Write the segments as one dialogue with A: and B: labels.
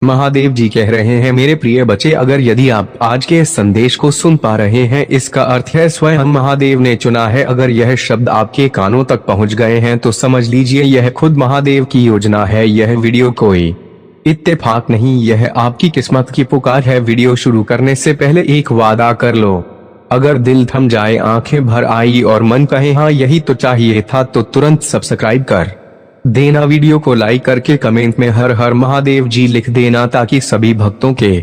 A: महादेव जी कह रहे हैं, मेरे प्रिय बच्चे, अगर यदि आप आज के इस संदेश को सुन पा रहे हैं, इसका अर्थ है स्वयं महादेव ने चुना है। अगर यह शब्द आपके कानों तक पहुंच गए हैं तो समझ लीजिए यह खुद महादेव की योजना है। यह वीडियो कोई इत्तेफाक नहीं, यह आपकी किस्मत की पुकार है। वीडियो शुरू करने से पहले एक वादा कर लो। अगर दिल थम जाए, आंखें भर आई और मन कहे हाँ यही तो चाहिए था, तो तुरंत सब्सक्राइब कर देना। वीडियो को लाइक करके कमेंट में हर हर महादेव जी लिख देना, ताकि सभी भक्तों के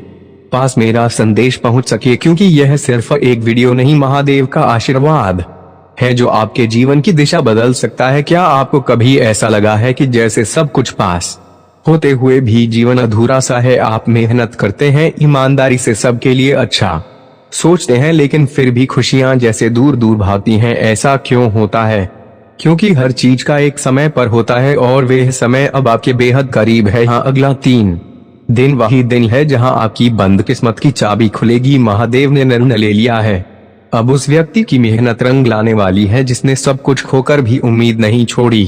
A: पास मेरा संदेश पहुंच सके। क्योंकि यह सिर्फ एक वीडियो नहीं, महादेव का आशीर्वाद है जो आपके जीवन की दिशा बदल सकता है। क्या आपको कभी ऐसा लगा है कि जैसे सब कुछ पास होते हुए भी जीवन अधूरा सा है? आप मेहनत करते हैं, ईमानदारी से सबके लिए अच्छा सोचते हैं, लेकिन फिर भी खुशियां जैसे दूर दूर भागती हैं। ऐसा क्यों होता है? क्योंकि हर चीज का एक समय पर होता है और वह समय अब आपके बेहद करीब है। हाँ, अगला 3 दिन वही दिन है जहां आपकी बंद किस्मत की चाबी खुलेगी। महादेव ने निर्णय ले लिया है। अब उस व्यक्ति की मेहनत रंग लाने वाली है जिसने सब कुछ खोकर भी उम्मीद नहीं छोड़ी।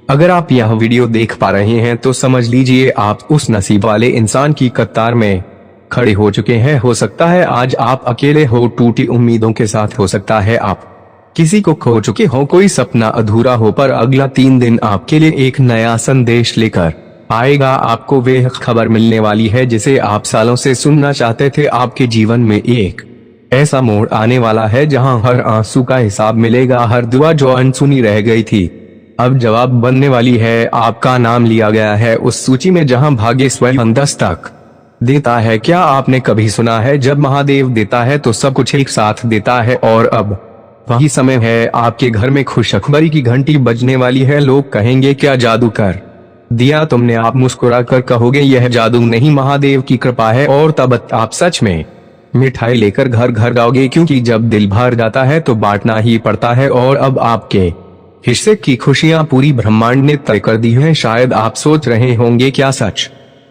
A: अगर आप यह वीडियो देख पा रहे हैं तो समझ लीजिए आप उस नसीब वाले इंसान की कतार में खड़े हो चुके हैं। हो सकता है आज आप अकेले हो, टूटी उम्मीदों के साथ, हो सकता है आप किसी को खो चुके हो, कोई सपना अधूरा हो, पर अगला 3 दिन आपके लिए एक नया संदेश लेकर आएगा। आपको वह खबर मिलने वाली है जिसे आप सालों से सुनना चाहते थे। आपके जीवन में एक ऐसा मोड़ आने वाला है जहां हर आंसू का हिसाब मिलेगा, हर दुआ जो अनसुनी रह गई थी अब जवाब बनने वाली है। आपका नाम लिया गया है उस सूची में जहां भाग्य स्वयं दस्तक देता है। क्या आपने कभी सुना है, जब महादेव देता है तो सब कुछ एक साथ देता है? और अब वही समय है, आपके घर में खुशखबरी की घंटी बजने वाली है। लोग कहेंगे क्या जादू कर दिया तुमने? आप मुस्कुरा कर कहोगे यह जादू नहीं, महादेव की कृपा है। और तब आप सच में मिठाई लेकर घर घर जाओगे, क्योंकि जब दिल भर जाता है तो बांटना ही पड़ता है। और अब आपके हिस्से की खुशियां पूरी ब्रह्मांड ने तय कर दी है। शायद आप सोच रहे होंगे क्या सच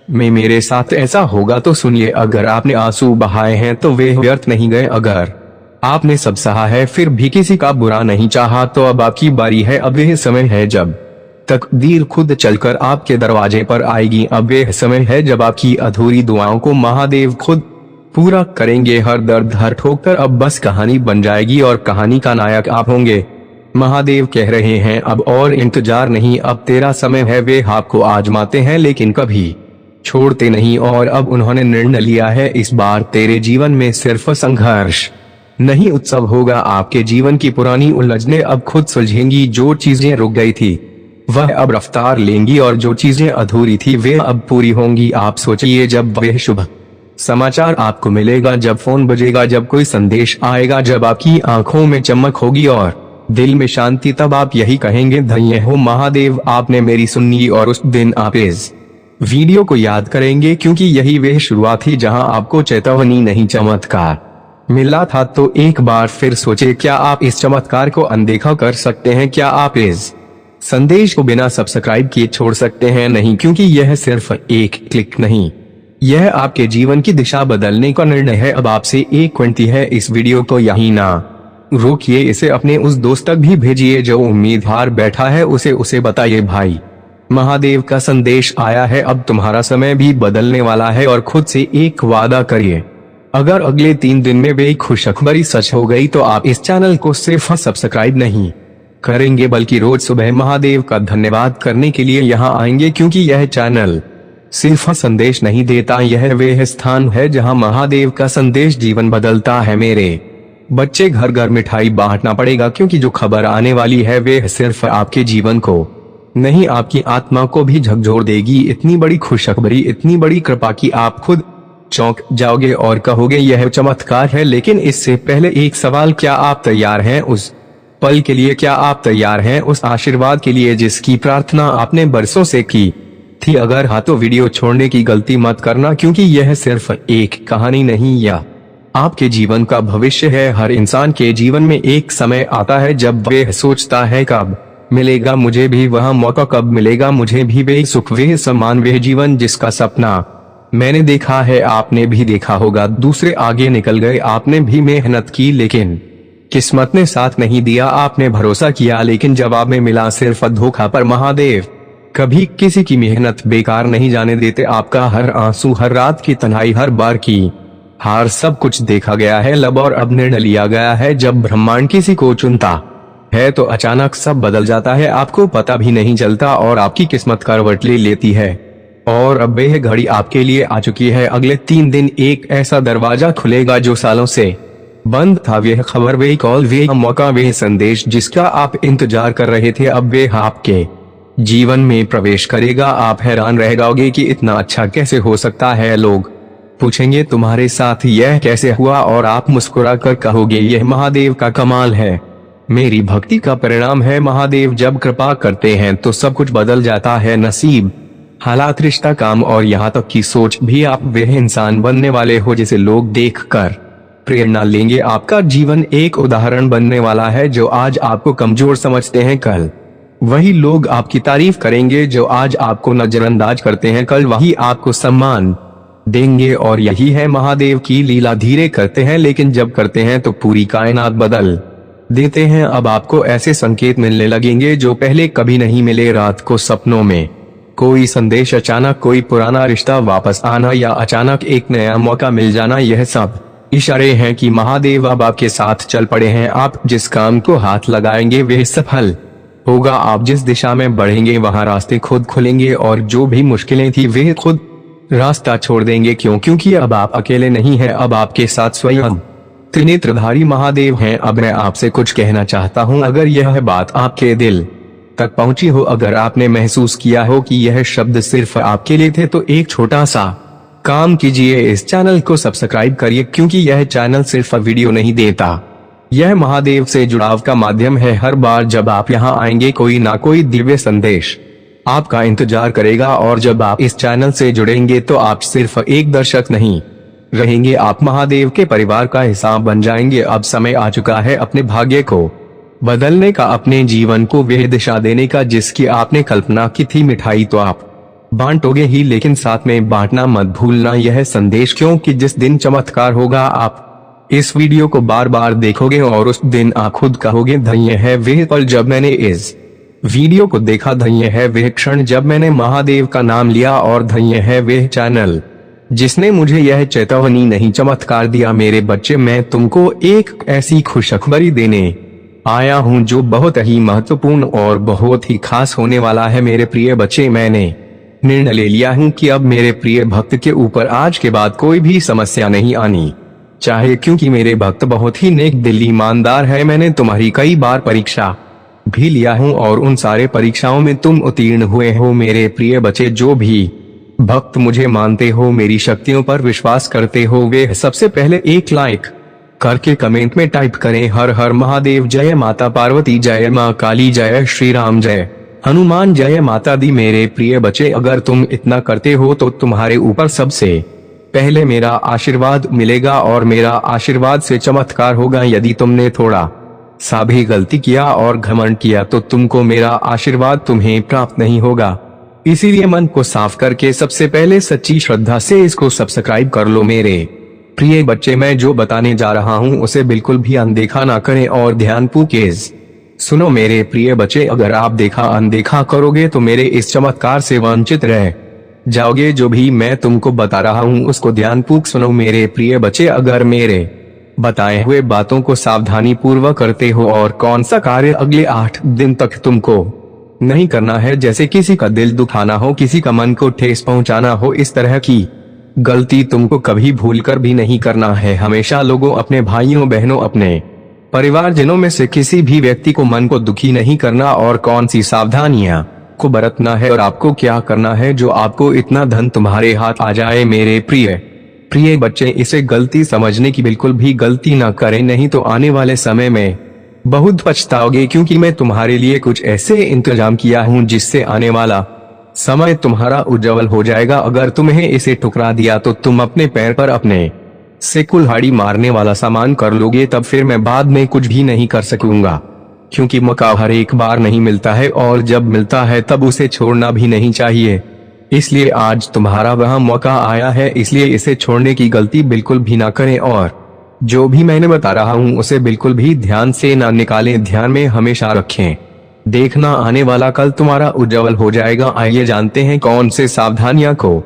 A: में मेरे साथ ऐसा होगा? तो सुनिए, अगर आपने आंसू बहाए हैं तो वे व्यर्थ नहीं गए। अगर आपने सब सहा है फिर भी किसी का बुरा नहीं चाहा, तो अब आपकी बारी है। अब यह समय है जब तकदीर खुद चलकर आपके दरवाजे पर आएगी। अब यह समय है जब आपकी अधूरी दुआओं को महादेव खुद पूरा करेंगे। हर दर्द, हर ठोकर अब बस कहानी बन जाएगी और कहानी का नायक आप होंगे। महादेव कह रहे हैं अब और इंतजार नहीं, अब तेरा समय है। वे आपको आजमाते हैं लेकिन कभी छोड़ते नहीं, और अब उन्होंने निर्णय लिया है इस बार तेरे जीवन में सिर्फ संघर्ष नहीं, उत्सव होगा। आपके जीवन की पुरानी उलझने अब खुद सुलझेंगी। जो चीजें रुक गई थी वह अब रफ्तार लेंगी, और जो चीजें अधूरी थी वे अब पूरी होंगी। आप सोचिए, जब वह शुभ समाचार आपको मिलेगा, जब फोन बजेगा, जब कोई संदेश आएगा, जब आपकी आंखों में चमक होगी और दिल में शांति, तब आप यही कहेंगे, धन्य हो महादेव, आपने मेरी सुनी। और उस दिन आप इस वीडियो को याद करेंगे, क्योंकि यही वह शुरुआत थी जहां आपको चेतावनी नहीं चमत्कार मिला था। तो एक बार फिर सोचे, क्या आप इस चमत्कार को अनदेखा कर सकते हैं? क्या आप इस संदेश को बिना सब्सक्राइब किए छोड़ सकते हैं? नहीं, क्योंकि यह सिर्फ एक क्लिक नहीं, यह आपके जीवन की दिशा बदलने का निर्णय है। अब आपसे एक विनती है, इस वीडियो को यहीं ना रोकिए, इसे अपने उस दोस्त तक भी भेजिए जो उम्मीद हार बैठा है। उसे बताइए, भाई महादेव का संदेश आया है, अब तुम्हारा समय भी बदलने वाला है। और खुद से एक वादा करिए, अगर अगले 3 दिन में वे खुशखबरी सच हो गई तो आप इस चैनल को सिर्फ सब्सक्राइब नहीं करेंगे, बल्कि रोज सुबह महादेव का धन्यवाद करने के लिए यहाँ आएंगे। क्योंकि यह चैनल सिर्फ संदेश नहीं देता, यह वह स्थान है जहाँ महादेव का संदेश जीवन बदलता है। मेरे बच्चे, घर घर मिठाई बांटना पड़ेगा, क्योंकि जो खबर आने वाली है वे सिर्फ आपके जीवन को नहीं, आपकी आत्मा को भी झकझोर देगी। इतनी बड़ी खुशखबरी, इतनी बड़ी कृपा कि आप खुद चौंक जाओगे और कहोगे यह चमत्कार है। लेकिन इससे पहले एक सवाल, क्या आप तैयार हैं उस पल के लिए? क्या आप तैयार हैं उस आशीर्वाद के लिए जिसकी प्रार्थना आपने बरसों से की थी? अगर हाँ, तो वीडियो छोड़ने की गलती मत करना, क्योंकि यह सिर्फ एक कहानी नहीं, या आपके जीवन का भविष्य है। हर इंसान के जीवन में एक समय आता है जब वह सोचता है, कब मिलेगा मुझे भी वह मौका, कब मिलेगा मुझे भी वे सुख, वे सम्मान, वे जीवन जिसका सपना मैंने देखा है। आपने भी देखा होगा, दूसरे आगे निकल गए, आपने भी मेहनत की लेकिन किस्मत ने साथ नहीं दिया। आपने भरोसा किया लेकिन जवाब में मिला सिर्फ धोखा। पर महादेव कभी किसी की मेहनत बेकार नहीं जाने देते। आपका हर आंसू, हर रात की तन्हाई, हर बार की हार, सब कुछ देखा गया है लब और अब निर्णय लिया गया है। जब ब्रह्मांड किसी को चुनता है तो अचानक सब बदल जाता है, आपको पता भी नहीं चलता और आपकी किस्मत करवट ले लेती है। और अब वह घड़ी आपके लिए आ चुकी है। अगले 3 दिन एक ऐसा दरवाजा खुलेगा जो सालों से बंद था। वह खबर, वह कॉल, वह मौका, वह संदेश जिसका आप इंतजार कर रहे थे, अब वह आपके जीवन में प्रवेश करेगा। आप हैरान रह जाओगे कि इतना अच्छा कैसे हो सकता है। लोग पूछेंगे तुम्हारे साथ यह कैसे हुआ और आप मुस्कुरा कर कहोगे यह महादेव का कमाल है, मेरी भक्ति का परिणाम है। महादेव जब कृपा करते हैं तो सब कुछ बदल जाता है, नसीब, हालात, रिश्ता, काम और यहाँ तक की सोच भी। आप वह इंसान बनने वाले हो जिसे लोग देखकर प्रेरणा लेंगे। आपका जीवन एक उदाहरण बनने वाला है। जो आज आपको कमजोर समझते हैं, कल वही लोग आपकी तारीफ करेंगे। जो आज आपको नजरअंदाज करते हैं, कल वही आपको सम्मान देंगे। और यही है महादेव की लीला। धीरे करते हैं लेकिन जब करते हैं तो पूरी कायनात बदल देते हैं। अब आपको ऐसे संकेत मिलने लगेंगे जो पहले कभी नहीं मिले। रात को सपनों में कोई संदेश, अचानक कोई पुराना रिश्ता वापस आना या अचानक एक नया मौका मिल जाना, यह सब इशारे हैं कि महादेव अब आपके साथ चल पड़े हैं। आप जिस काम को हाथ लगाएंगे वह सफल होगा। आप जिस दिशा में बढ़ेंगे वहां रास्ते खुद खुलेंगे और जो भी मुश्किलें थी वे खुद रास्ता छोड़ देंगे। क्योंकि अब आप अकेले नहीं हैं, अब आपके साथ स्वयं त्रिनेत्रधारी महादेव हैं। अब मैं आपसे कुछ कहना चाहता हूं। अगर यह बात आपके दिल तक पहुंची हो, अगर आपने महसूस किया हो कि यह शब्द सिर्फ आपके लिए थे, तो एक छोटा सा काम कीजिए, इस चैनल को सब्सक्राइब करिए। क्योंकि यह चैनल सिर्फ वीडियो नहीं देता, यह महादेव से जुड़ाव का माध्यम है। हर बार जब आप यहाँ आएंगे कोई ना कोई दिव्य संदेश आपका इंतजार करेगा। और जब आप इस चैनल से जुड़ेंगे तो आप सिर्फ एक दर्शक नहीं रहेंगे, आप महादेव के परिवार का हिस्सा बन जाएंगे। अब समय आ चुका है अपने भाग्य को बदलने का, अपने जीवन को वह दिशा देने का जिसकी आपने कल्पना की थी। मिठाई तो आप बांटोगे ही, लेकिन साथ में बांटना मत भूलना यह संदेश, क्योंकि जिस दिन चमत्कार होगा आप इस वीडियो को बार बार देखोगे और उस दिन आप खुद कहोगे धन्य है वह पल जब मैंने इस वीडियो को देखा, धन्य है वह क्षण जब मैंने महादेव का नाम लिया, और धन्य है वह चैनल जिसने मुझे यह चेतावनी नहीं चमत्कार दिया। मेरे बच्चे, मैं तुमको एक ऐसी खुशखबरी देने आया हूं जो बहुत ही महत्वपूर्ण और बहुत ही खास होने वाला है। मेरे प्रिय बच्चे, मैंने निर्णय ले लिया हूं कि अब मेरे प्रिय भक्त के ऊपर आज के बाद कोई भी समस्या नहीं आनी चाहे, क्योंकि मेरे भक्त बहुत ही नेक दिल ईमानदार है। मैंने तुम्हारी कई बार परीक्षा भी लिया हूं और उन सारे परीक्षाओं में तुम उत्तीर्ण हुए हो। मेरे प्रिय बच्चे, जो भी भक्त मुझे मानते हो, मेरी शक्तियों पर विश्वास करते हो, वे सबसे पहले एक लाइक करके कमेंट में टाइप करें हर हर महादेव, जय माता पार्वती, जय माँ काली, जय श्री राम, जय हनुमान, जय माता दी। मेरे प्रिय बच्चे, अगर तुम इतना करते हो तो तुम्हारे ऊपर सबसे पहले मेरा आशीर्वाद मिलेगा और मेरा आशीर्वाद से चमत्कार होगा। यदि तुमने थोड़ा सा भी गलती किया और घमंड किया तो तुमको मेरा आशीर्वाद तुम्हें प्राप्त नहीं होगा। इसीलिए मन को साफ करके सबसे पहले सच्ची श्रद्धा से इसको सब्सक्राइब कर लो। मेरे प्रिय बच्चे, मैं जो बताने जा रहा हूँ उसे बिल्कुल भी अनदेखा ना करें और ध्यानपूर्वक सुनो। मेरे प्रिय बच्चे, अगर आप देखा अनदेखा करोगे तो मेरे इस चमत्कार से वंचित रह जाओगे। जो भी मैं तुमको बता रहा हूँ उसको ध्यानपूर्वक सुनो। मेरे प्रिय बच्चे, अगर मेरे बताए हुए बातों को सावधानी पूर्वक करते हो और कौन सा कार्य अगले 8 दिन तक तुमको नहीं करना है, जैसे किसी का दिल दुखाना हो, किसी का मन को ठेस पहुंचाना हो, इस तरह की गलती तुमको कभी भूलकर भी नहीं करना है। हमेशा लोगों, अपने भाइयों बहनों, अपने परिवारजनों में से किसी भी व्यक्ति को मन को दुखी नहीं करना और कौन सी सावधानियां को बरतना है और आपको क्या करना है जो आपको इतना धन तुम्हारे हाथ आ जाए। मेरे प्रिय बच्चे, इसे गलती समझने की बिल्कुल भी गलती ना करें, नहीं तो आने वाले समय में बहुत पछताओगे। क्योंकि मैं तुम्हारे लिए कुछ ऐसे इंतजाम किया हूँ जिससे आने वाला समय तुम्हारा उज्जवल हो जाएगा। अगर तुम्हें इसे ठुकरा दिया तो तुम अपने पैर पर अपने से कुल्हाड़ी मारने वाला सामान कर लोगे, तब फिर मैं बाद में कुछ भी नहीं कर सकूंगा। क्योंकि मौका हर एक बार नहीं मिलता है और जब मिलता है तब उसे छोड़ना भी नहीं चाहिए। इसलिए आज तुम्हारा वह मौका आया है, इसलिए इसे छोड़ने की गलती बिल्कुल भी ना करें और जो भी मैंने बता रहा हूँ उसे बिल्कुल भी ध्यान से ना निकालें, ध्यान में हमेशा रखें। देखना आने वाला कल तुम्हारा उज्जवल हो जाएगा। आइए जानते हैं कौन से सावधानियां को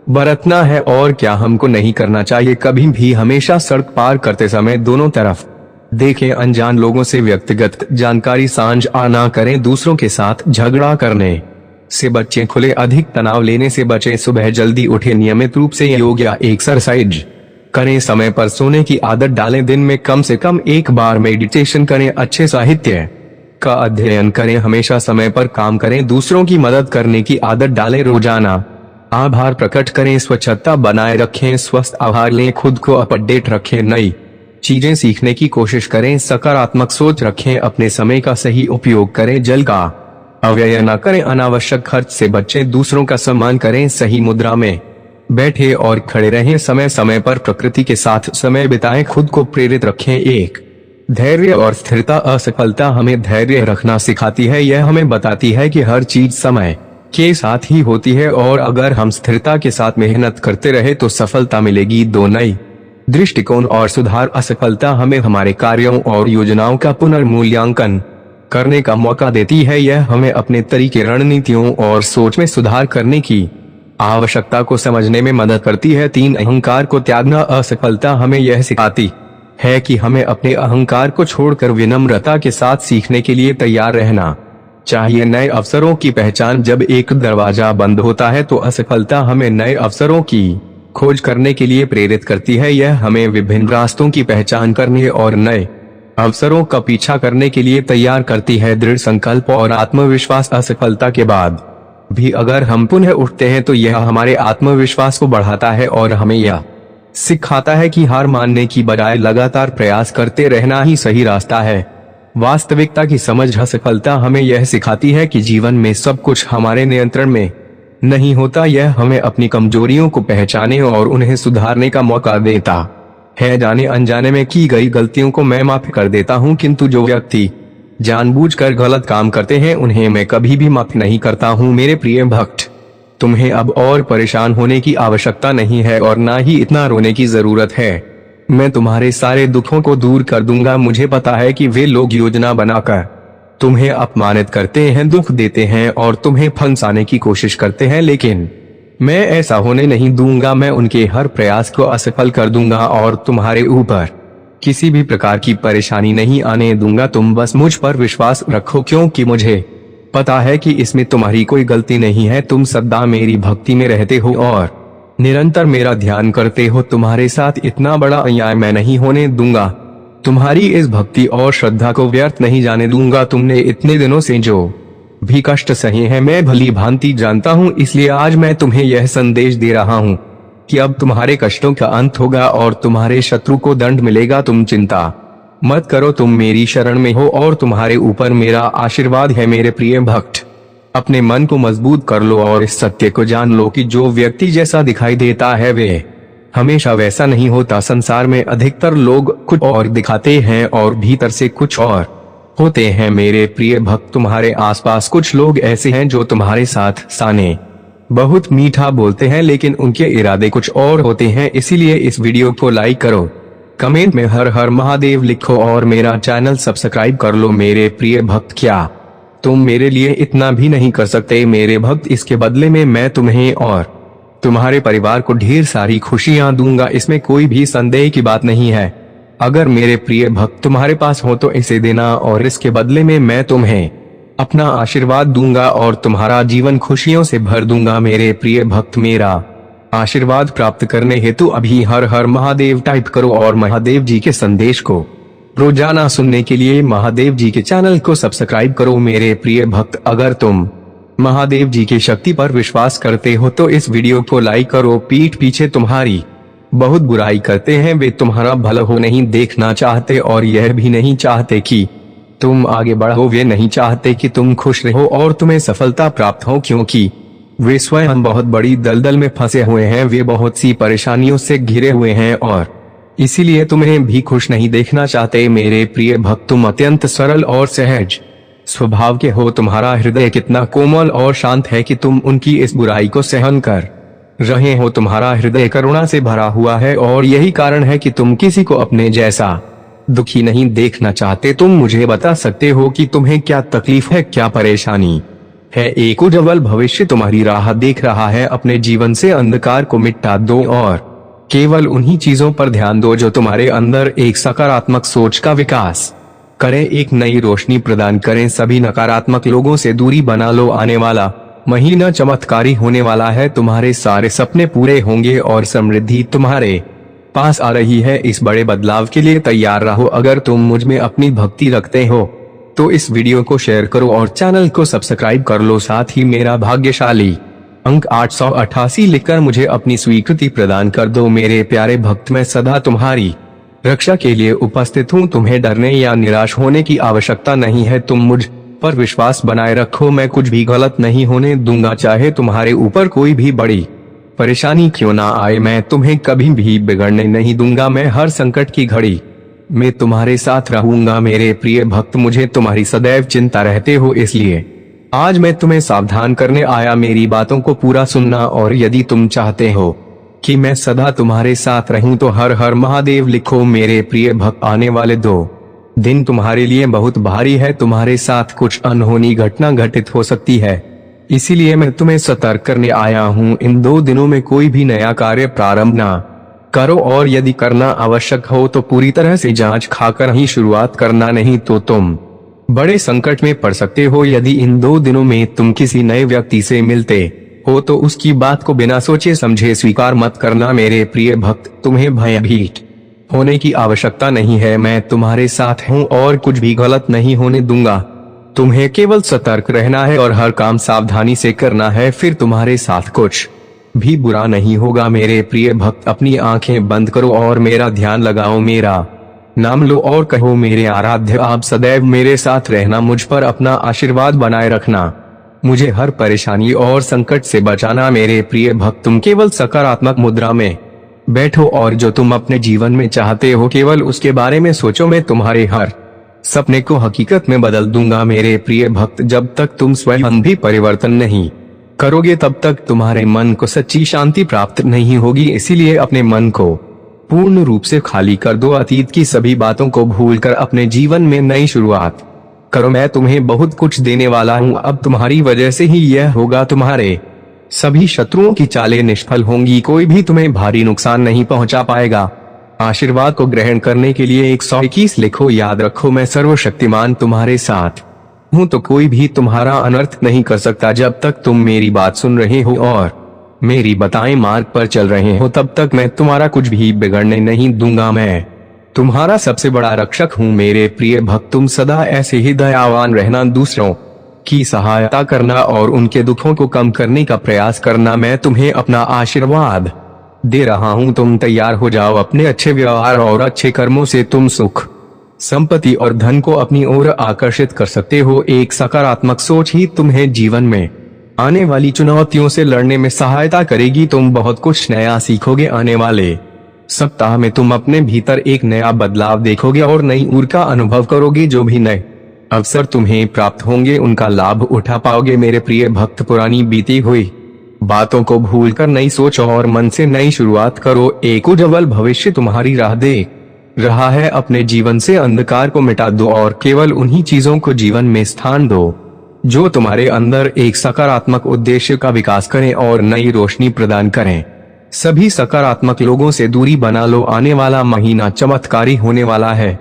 A: बरतना है और क्या हमको नहीं करना चाहिए। कभी भी हमेशा सड़क पार करते समय दोनों तरफ देखें। अनजान लोगों से व्यक्तिगत जानकारी साझा ना करें। दूसरों के साथ झगड़ा करने से बच्चे। खुले अधिक तनाव लेने से बचें। सुबह जल्दी उठे। नियमित रूप से योग या एक्सरसाइज करें। समय पर सोने की आदत डालें। दिन में कम से कम एक बार मेडिटेशन करें। अच्छे साहित्य का अध्ययन करें। हमेशा समय पर काम करें। दूसरों की मदद करने की आदत डालें। रोजाना आभार प्रकट करें। स्वच्छता बनाए रखें। स्वस्थ आहार लें। खुद को अपडेट रखें। नई चीजें सीखने की कोशिश करें। सकारात्मक सोच रखें। अपने समय का सही उपयोग करें। जल का अव्यय न करें। अनावश्यक खर्च से बचें। दूसरों का सम्मान करें। सही मुद्रा में बैठे और खड़े रहें। समय समय पर प्रकृति के साथ समय बिताएं। खुद को प्रेरित रखें। एक धैर्य और स्थिरता। असफलता हमें धैर्य रखना सिखाती है। यह हमें बताती है कि हर चीज समय के साथ ही होती है और अगर हम स्थिरता के साथ मेहनत करते रहे तो सफलता मिलेगी। दो नई दृष्टिकोण और सुधार। असफलता हमें हमारे कार्यों और योजनाओं का पुनर्मूल्यांकन करने का मौका देती है। यह हमें अपने तरीके, रणनीतियों और सोच में सुधार करने की आवश्यकता को समझने में मदद करती है। 3 अहंकार को त्यागना। असफलता हमें यह सिखाती है कि हमें अपने अहंकार को छोड़कर विनम्रता के साथ सीखने के लिए तैयार रहना चाहिए। नए अवसरों की पहचान। जब एक दरवाजा बंद होता है तो असफलता हमें नए अवसरों की खोज करने के लिए प्रेरित करती है। यह हमें विभिन्न रास्तों की पहचान करने और नए अवसरों का पीछा करने के लिए तैयार करती है। दृढ़ संकल्प और आत्मविश्वास। असफलता के बाद भी अगर हम पुनः उठते हैं तो यह हमारे आत्मविश्वास को बढ़ाता है और हमें यह सिखाता है कि हार मानने की बजाय लगातार प्रयास करते रहना ही सही रास्ता है। वास्तविकता की समझ। असफलता हमें यह सिखाती है कि जीवन में सब कुछ हमारे नियंत्रण में नहीं होता। यह हमें अपनी कमजोरियों को पहचानने और उन्हें सुधारने का मौका देता है। जाने अनजाने में की गई गलतियों को मैं माफ कर देता हूँ, किंतु जो व्यक्ति जानबूझकर गलत काम करते हैं उन्हें मैं कभी भी माफ नहीं करता हूँ। मेरे प्रिय भक्त, तुम्हें अब और परेशान होने की आवश्यकता नहीं है और ना ही इतना रोने की जरूरत है। मैं तुम्हारे सारे दुखों को दूर कर दूंगा। मुझे पता है कि वे लोग योजना बनाकर तुम्हें अपमानित करते हैं, दुख देते हैं और तुम्हें फंसाने की कोशिश करते हैं, लेकिन मैं ऐसा होने नहीं दूंगा। मैं उनके हर प्रयास को असफल कर दूंगा और तुम्हारे ऊपर किसी भी प्रकार की परेशानी नहीं आने दूंगा। तुम बस मुझ पर विश्वास रखो, क्योंकि मुझे पता है कि इसमें तुम्हारी कोई गलती नहीं है। तुम सदा मेरी भक्ति में रहते हो और निरंतर मेरा ध्यान करते हो। तुम्हारे साथ इतना बड़ा अन्याय मैं नहीं होने दूंगा। तुम्हारी इस भक्ति और श्रद्धा को व्यर्थ नहीं जाने दूंगा। तुमने इतने दिनों से जो भी कष्ट सहे हैं मैं भली भांति जानता हूँ, इसलिए आज मैं तुम्हें यह संदेश दे रहा हूँ कि अब तुम्हारे कष्टों का अंत होगा और तुम्हारे शत्रु को दंड मिलेगा। तुम चिंता मत करो, तुम मेरी शरण में हो और तुम्हारे ऊपर मेरा आशीर्वाद है। मेरे प्रिय भक्त, अपने मन को मजबूत कर लो और इस सत्य को जान लो कि जो व्यक्ति जैसा दिखाई देता है वे हमेशा वैसा नहीं होता। संसार में अधिकतर लोग कुछ और दिखाते हैं और भीतर से कुछ और होते हैं। मेरे प्रिय भक्त, तुम्हारे आसपास कुछ लोग ऐसे हैं जो तुम्हारे साथ साने बहुत मीठा बोलते हैं, लेकिन उनके इरादे कुछ और होते हैं। इसीलिए इस वीडियो को लाइक करो, कमेंट में हर हर महादेव लिखो और मेरा चैनल सब्सक्राइब कर लो। मेरे प्रिय भक्त, क्या तुम मेरे लिए इतना भी नहीं कर सकते? मेरे भक्त, इसके बदले में मैं तुम्हें और तुम्हारे परिवार को ढेर सारी खुशियां दूंगा, इसमें कोई भी संदेह की बात नहीं है। अगर मेरे प्रिय भक्त तुम्हारे पास हो तो इसे देना और इसके बदले में मैं तुम्हें अपना आशीर्वाद दूंगा और तुम्हारा जीवन खुशियों से भर दूंगा। मेरे प्रिय भक्त, मेरा आशीर्वाद प्राप्त करने हेतु अभी हर हर महादेव टाइप करो और महादेव जी के संदेश को रोजाना सुनने के लिए महादेव जी के चैनल को सब्सक्राइब करो। मेरे प्रिय भक्त, अगर तुम महादेव जी की शक्ति पर विश्वास करते हो तो इस वीडियो को लाइक करो। पीठ पीछे तुम्हारी बहुत बुराई करते हैं, वे तुम्हारा भला हो नहीं देखना चाहते और यह भी नहीं चाहते कि तुम आगे बढ़ो। वे नहीं चाहते कि तुम खुश रहो और तुम्हें सफलता प्राप्त हो, क्योंकि वे स्वयं बहुत बड़ी दलदल में फंसे हुए हैं। वे बहुत सी परेशानियों से घिरे हुए हैं और इसीलिए तुम्हें भी खुश नहीं देखना चाहते। मेरे प्रिय भक्त, तुम अत्यंत सरल और सहज स्वभाव के हो। तुम्हारा हृदय कितना कोमल और शांत है कि तुम उनकी इस बुराई को सहन कर रहे हो। तुम्हारा हृदय करुणा से भरा हुआ है और यही कारण है कि तुम किसी को अपने जैसा दुखी नहीं देखना चाहते। तुम मुझे बता सकते हो कि तुम्हें क्या तकलीफ है, क्या परेशानी है। एक उज्जवल भविष्य तुम्हारी राह देख रहा है। अपने जीवन से अंधकार को मिटा दो और केवल उन्हीं चीजों पर ध्यान दो जो तुम्हारे अंदर एक सकारात्मक सोच का विकास करें, एक नई रोशनी प्रदान करें। सभी नकारात्मक लोगों से दूरी बना लो। आने वाला महीना चमत्कारी होने वाला है। तुम्हारे सारे सपने पूरे होंगे और समृद्धि तुम्हारे पास आ रही है। इस बड़े बदलाव के लिए तैयार रहो। अगर तुम मुझ में अपनी भक्ति रखते हो तो इस वीडियो को शेयर करो और चैनल को सब्सक्राइब कर लो। साथ ही मेरा भाग्यशाली अंक 888 लिखकर मुझे अपनी स्वीकृति प्रदान कर दो। मेरे प्यारे भक्त, मैं सदा तुम्हारी रक्षा के लिए उपस्थित हूँ। तुम्हें डरने या निराश होने की आवश्यकता नहीं है। तुम मुझ पर विश्वास बनाए रखो। मैं कुछ भी गलत नहीं होने दूंगा, चाहे तुम्हारे ऊपर कोई भी बड़ी परेशानी क्यों ना आए। मैं तुम्हें कभी भी बिगड़ने नहीं दूंगा। मैं हर संकट की घड़ी में तुम्हारे साथ रहूंगा। मेरे प्रिय भक्त, मुझे तुम्हारी सदैव चिंता रहते हो, इसलिए आज मैं तुम्हें सावधान करने आया। मेरी बातों को पूरा सुनना, और यदि तुम चाहते हो कि मैं सदा तुम्हारे साथ रहूं तो हर हर महादेव लिखो। मेरे प्रिय भक्त, आने वाले 2 दिन तुम्हारे लिए बहुत भारी है। तुम्हारे साथ कुछ अनहोनी घटना घटित हो सकती है, इसीलिए मैं तुम्हें सतर्क करने आया हूँ। इन 2 दिनों में कोई भी नया कार्य प्रारंभ ना करो, और यदि करना आवश्यक हो तो पूरी तरह से जांच खाकर ही शुरुआत करना, नहीं तो तुम बड़े संकट में पड़ सकते हो। यदि इन 2 दिनों में तुम किसी नए व्यक्ति से मिलते हो तो उसकी बात को बिना सोचे समझे स्वीकार मत करना। मेरे प्रिय भक्त, तुम्हें भयभीत होने की आवश्यकता नहीं है। मैं तुम्हारे साथ हूँ और कुछ भी गलत नहीं होने दूंगा। तुम्हें केवल सतर्क रहना है और हर काम सावधानी से करना है, फिर तुम्हारे साथ कुछ भी बुरा नहीं होगा। मेरे प्रिय भक्त, अपनी आंखें बंद करो और मेरा ध्यान लगाओ। मेरा नाम लो और कहो, मेरे आराध्य आप सदैव मेरे साथ रहना, मुझ पर अपना आशीर्वाद बनाए रखना, मुझे हर परेशानी और संकट से बचाना। मेरे प्रिय भक्त, तुम केवल सकारात्मक मुद्रा में बैठो और जो तुम अपने जीवन में चाहते हो केवल उसके बारे में सोचो। मैं तुम्हारे हर सपने को हकीकत में बदल दूंगा। मेरे प्रिय भक्त, जब तक तुम स्वयं भी परिवर्तन नहीं करोगे तब तक तुम्हारे मन को सच्ची शांति प्राप्त नहीं होगी। इसीलिए अपने मन को पूर्ण रूप से खाली कर दो। अतीत की सभी बातों को भूलकर अपने जीवन में नई शुरुआत करो। मैं तुम्हें बहुत कुछ देने वाला हूँ। अब तुम्हारी वजह से ही यह होगा। तुम्हारे सभी शत्रुओं की चालें निष्फल होंगी। कोई भी तुम्हें भारी नुकसान नहीं पहुंचा पाएगा। आशीर्वाद को ग्रहण करने के लिए 121 लिखो। याद रखो, मैं सर्वशक्तिमान तुम्हारे साथ हूँ, तो कोई भी तुम्हारा अनर्थ नहीं कर सकता। जब तक तुम मेरी बात सुन रहे हो और मेरी बताए मार्ग पर चल रहे हो तब तक मैं तुम्हारा कुछ भी बिगड़ने नहीं दूंगा। मैं तुम्हारा सबसे बड़ा रक्षक हूँ। मेरे प्रिय भक्त, तुम सदा ऐसे ही दयावान रहना, दूसरों की सहायता करना और उनके दुखों को कम करने का प्रयास करना। मैं तुम्हें अपना आशीर्वाद दे रहा हूँ। तुम तैयार हो जाओ। अपने अच्छे व्यवहार और अच्छे कर्मों से तुम सुख, संपत्ति और धन को अपनी ओर आकर्षित कर सकते हो। एक सकारात्मक सोच ही तुम्हें जीवन में आने वाली चुनौतियों से लड़ने में सहायता करेगी। तुम बहुत कुछ नया सीखोगे। आने वाले सप्ताह में तुम अपने भीतर एक नया बदलाव देखोगे और नई ऊर्जा का अनुभव करोगे। जो भी नए अवसर तुम्हें प्राप्त होंगे उनका लाभ उठा पाओगे। मेरे प्रिय भक्त, पुरानी बीती हुई बातों को भूलकर नई सोच और मन से नई शुरुआत करो। एक उज्जवल भविष्य तुम्हारी राह देख रहा है। अपने जीवन से अंधकार को मिटा दो और केवल उन्हीं चीजों को जीवन में स्थान दो जो तुम्हारे अंदर एक सकारात्मक उद्देश्य का विकास करें और नई रोशनी प्रदान करें। सभी सकारात्मक लोगों से दूरी बना लो। आने वाला महीना चमत्कारी होने वाला है।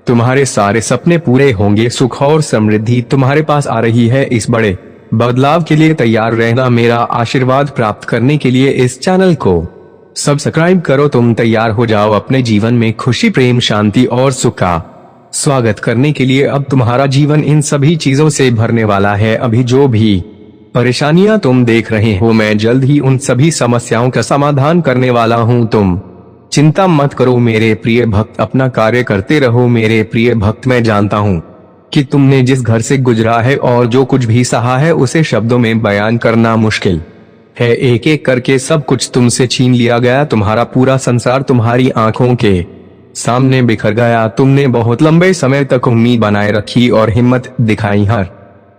A: तुम्हारे सारे सपने पूरे होंगे। सुख और समृद्धि तुम्हारे पास आ रही है। इस बड़े बदलाव के लिए तैयार रहना। मेरा आशीर्वाद प्राप्त करने के लिए इस चैनल को सब्सक्राइब करो। तुम तैयार हो जाओ अपने जीवन में खुशी, प्रेम, शांति और सुख का स्वागत करने के लिए। अब तुम्हारा जीवन इन सभी चीजों से भरने वाला है। अभी जो भी परेशानियां तुम देख रहे हो, मैं जल्द ही उन सभी समस्याओं का समाधान करने वाला हूं। तुम चिंता मत करो मेरे प्रिय भक्त, अपना कार्य करते रहो। मेरे प्रिय भक्त, मैं जानता हूं कि तुमने जिस घर से गुजरा है और जो कुछ भी सहा है उसे शब्दों में बयान करना मुश्किल है। एक एक करके सब कुछ तुमसे छीन लिया गया। तुम्हारा पूरा संसार तुम्हारी आंखों के सामने बिखर गया। तुमने बहुत लंबे समय तक उम्मीद बनाए रखी और हिम्मत दिखाई, हर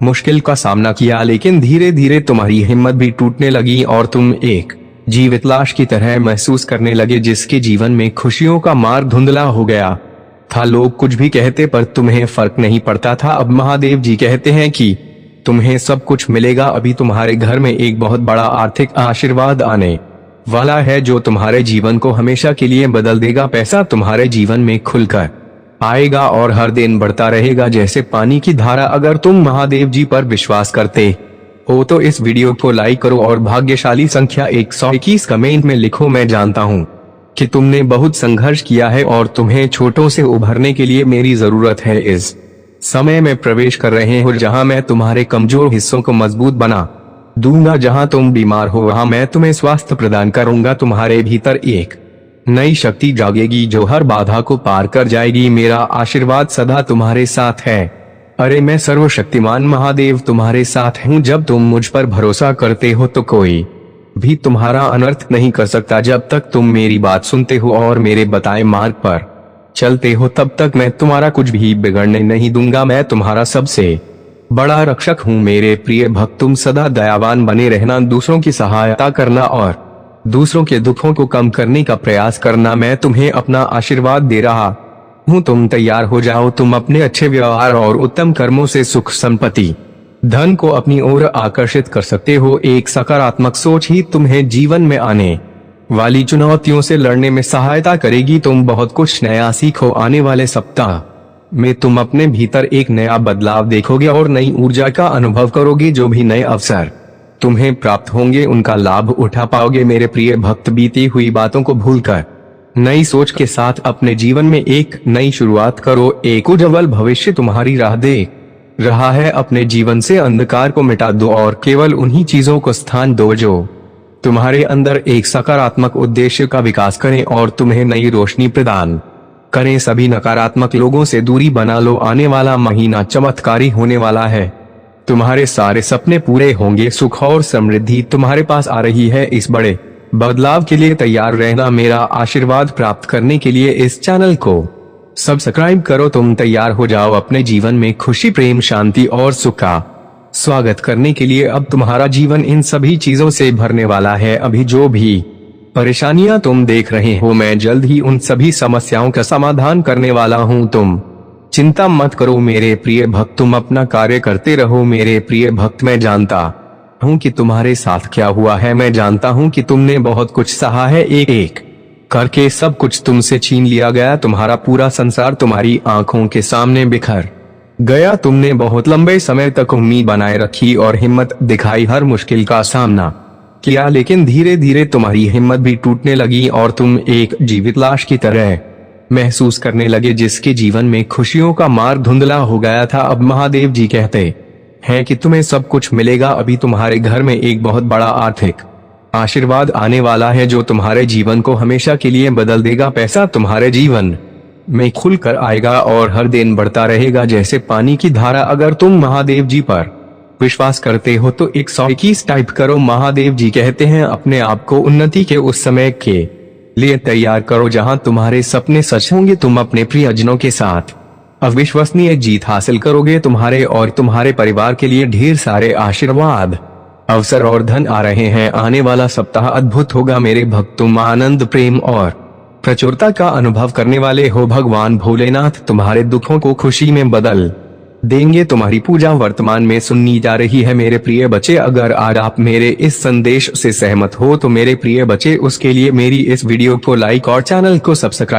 A: मुश्किल का सामना किया, लेकिन धीरे धीरे तुम्हारी हिम्मत भी टूटने लगी और तुम एक जीवित लाश की तरह महसूस करने लगे जिसके जीवन में खुशियों का मार्ग धुंधला हो गया। था। लोग कुछ भी कहते पर तुम्हें फर्क नहीं पड़ता था। अब महादेव जी कहते हैं कि तुम्हें सब कुछ मिलेगा। अभी तुम्हारे घर में एक बहुत बड़ा आर्थिक आशीर्वाद आने वाला है जो तुम्हारे जीवन को हमेशा के लिए बदल देगा। पैसा तुम्हारे जीवन में खुलकर आएगा और हर दिन बढ़ता रहेगा जैसे पानी की धारा। अगर तुम महादेव जी पर विश्वास करते हो तो इस वीडियो को लाइक करो और भाग्यशाली संख्या 121 कमेंट में लिखो। मैं जानता हूँ कि तुमने बहुत संघर्ष किया है और तुम्हें छोटों से उभरने के लिए मेरी जरूरत है। इस समय में प्रवेश कर रहे हो जहाँ मैं तुम्हारे कमजोर हिस्सों को मजबूत बना दूंगा। जहाँ तुम बीमार हो वहाँ मैं तुम्हें स्वास्थ्य प्रदान करूंगा। तुम्हारे भीतर एक नई शक्ति जागेगी जो हर बाधा को पार कर जाएगी। मेरा आशीर्वाद सदा तुम्हारे साथ है। अरे मैं सर्वशक्तिमान महादेव तुम्हारे साथ हूँ। जब तुम मुझ पर भरोसा करते हो तो कोई भी तुम्हारा अनर्थ नहीं कर सकता। जब तक तुम मेरी बात सुनते हो और मेरे बताए मार्ग पर चलते हो तब तक मैं तुम्हारा कुछ भी बिगड़ने नहीं दूंगा। मैं तुम्हारा सबसे बड़ा रक्षक हूँ। मेरे प्रिय भक्त तुम सदा दयावान बने रहना, दूसरों की सहायता करना और दूसरों के दुखों को कम करने का प्रयास करना। मैं तुम्हें अपना आशीर्वाद दे रहा हूँ। तुम तैयार हो जाओ। तुम अपने अच्छे व्यवहार और उत्तम कर्मों से सुख संपत्ति धन को अपनी ओर आकर्षित कर सकते हो। एक सकारात्मक सोच ही तुम्हें जीवन में आने वाली चुनौतियों से लड़ने में सहायता करेगी। तुम बहुत कुछ नया सीखो। आने वाले सप्ताह में तुम अपने भीतर एक नया बदलाव देखोगे और नई ऊर्जा का अनुभव करोगे। जो भी नए अवसर तुम्हें प्राप्त होंगे उनका लाभ उठा पाओगे। मेरे प्रिय भक्त बीती हुई बातों को भूलकर नई सोच के साथ अपने जीवन में एक नई शुरुआत करो। एक उज्जवल भविष्य तुम्हारी राह देख रहा है। अपने जीवन से अंधकार को मिटा दो और केवल उन्हीं चीजों को स्थान दो जो तुम्हारे अंदर एक सकारात्मक उद्देश्य का विकास करें और तुम्हें नई रोशनी प्रदान करें। सभी नकारात्मक लोगों से दूरी बना लो। आने वाला महीना चमत्कारी होने वाला है। तुम्हारे सारे सपने पूरे होंगे। सुख और समृद्धि तुम्हारे पास आ रही है। इस बड़े बदलाव के लिए तैयार रहना। मेरा आशीर्वाद प्राप्त करने के लिए इस चैनल को सब्सक्राइब करो। तुम तैयार हो जाओ अपने जीवन में खुशी, प्रेम, शांति और सुख का स्वागत करने के लिए। अब तुम्हारा जीवन इन सभी चीजों से भरने वाला है। अभी जो भी परेशानियां तुम देख रहे हो मैं जल्द ही उन सभी समस्याओं का समाधान करने वाला हूं। तुम चिंता मत करो मेरे प्रिय भक्त। तुम अपना कार्य करते रहो मेरे प्रिय भक्त। मैं जानता हूं कि तुम्हारे साथ क्या हुआ है। मैं जानता हूं कि तुमने बहुत कुछ सहा है। एक एक करके सब कुछ तुमसे छीन लिया गया। तुम्हारा पूरा संसार तुम्हारी आंखों के सामने बिखर गया। तुमने बहुत लंबे समय तक उम्मीद बनाए रखी और हिम्मत दिखाई, हर मुश्किल का सामना किया, लेकिन धीरे धीरे तुम्हारी हिम्मत भी टूटने लगी और तुम एक जीवित लाश की तरह महसूस करने लगे जिसके जीवन में खुशियों का मार्ग धुंधला हो गया था। अब महादेव जी कहते हैं कि तुम्हें सब कुछ मिलेगा। अभी तुम्हारे घर में एक बहुत बड़ा आर्थिक आशीर्वाद आने वाला है जो तुम्हारे जीवन को हमेशा के लिए बदल देगा। पैसा तुम्हारे जीवन में खुलकर आएगा और हर दिन बढ़ता रहेगा जैसे पानी की धारा। अगर तुम महादेव जी पर विश्वास करते हो तो 121 टाइप करो। महादेव जी कहते हैं अपने आप को उन्नति के उस समय के लिए तैयार करो जहां तुम्हारे सपने सच होंगे। तुम अपने प्रियजनों के साथ अविश्वसनीय जीत हासिल करोगे। तुम्हारे और तुम्हारे परिवार के लिए ढेर सारे आशीर्वाद, अवसर और धन आ रहे हैं। आने वाला सप्ताह अद्भुत होगा मेरे भक्त। तुम आनंद, प्रेम और प्रचुरता का अनुभव करने वाले हो। भगवान भोलेनाथ तुम्हारे दुखों को खुशी में बदल देंगे। तुम्हारी पूजा वर्तमान में सुननी जा रही है मेरे प्रिय बच्चे। अगर आज आप मेरे इस संदेश से सहमत हो तो मेरे प्रिय बच्चे उसके लिए मेरी इस वीडियो को लाइक और चैनल को सब्सक्राइब